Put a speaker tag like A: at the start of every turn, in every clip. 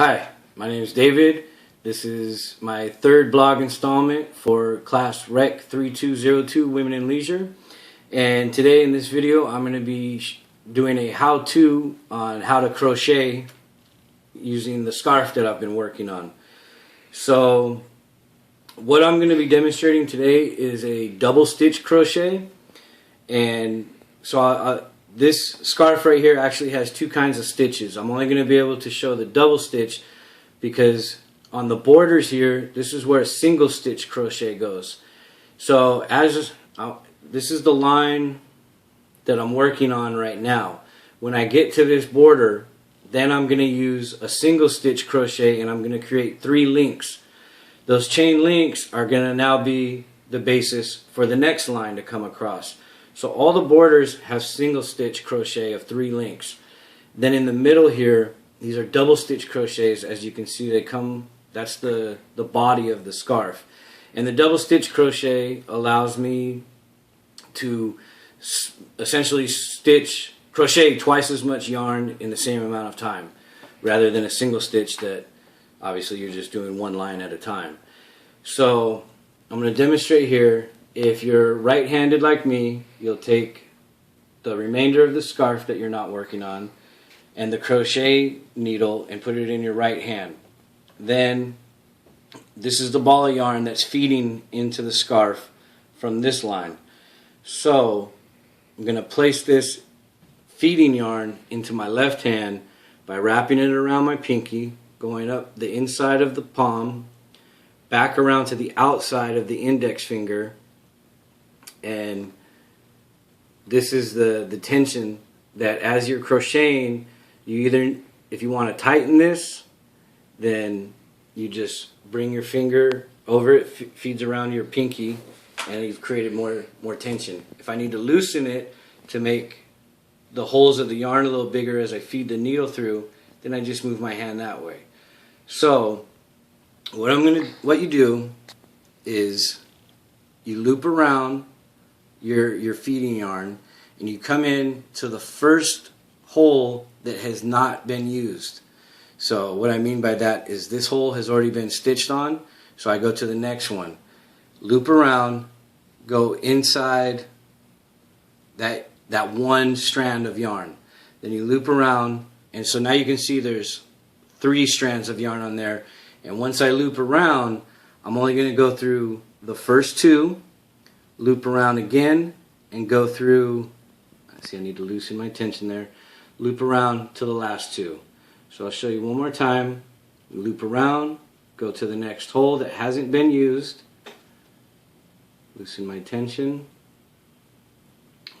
A: Hi, my name is David. This is my third blog installment for class Rec 3202 Women in Leisure. And today in this video I'm going to be doing a how-to on how to crochet using the scarf that I've been working on. So what I'm going to be demonstrating today is a double stitch crochet. And so this scarf right here actually has two kinds of stitches. I'm only going to be able to show the double stitch because on the borders here, this is where a single stitch crochet goes. So this is the line that I'm working on right now. When I get to this border, then I'm going to use a single stitch crochet and I'm going to create 3 links. Those chain links are going to now be the basis for the next line to come across. So all the borders have single stitch crochet of 3 links. Then in the middle here, these are double stitch crochets. As you can see, they come, that's the body of the scarf. And the double stitch crochet allows me to essentially crochet twice as much yarn in the same amount of time, rather than a single stitch that obviously you're just doing one line at a time. So I'm going to demonstrate here. If you're right-handed like me, you'll take the remainder of the scarf that you're not working on and the crochet needle and put it in your right hand. Then this is the ball of yarn that's feeding into the scarf from this line. So I'm going to place this feeding yarn into my left hand by wrapping it around my pinky, going up the inside of the palm, back around to the outside of the index finger. And this is the tension that as you're crocheting, you either, if you want to tighten this, then you just bring your finger over it, feeds around your pinky, and you've created more tension. If I need to loosen it to make the holes of the yarn a little bigger as I feed the needle through, then I just move my hand that way. So what you do is you loop around your feeding yarn and you come in to the first hole that has not been used. So what I mean by that is this hole has already been stitched on, so I go to the next one, loop around, go inside that one strand of yarn, then you loop around, and so now you can see there's 3 strands of yarn on there. And once I loop around, I'm only going to go through the first 2, loop around again, and go through, see, I need to loosen my tension there, loop around to the last 2. So I'll show you one more time. Loop around, go to the next hole that hasn't been used, loosen my tension,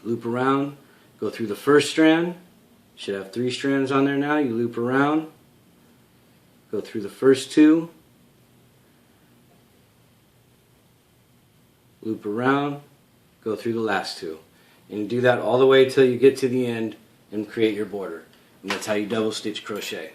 A: loop around, go through the first strand, should have 3 strands on there now, you loop around, go through the first 2, loop around, go through the last 2. And do that all the way till you get to the end and create your border. And that's how you double stitch crochet.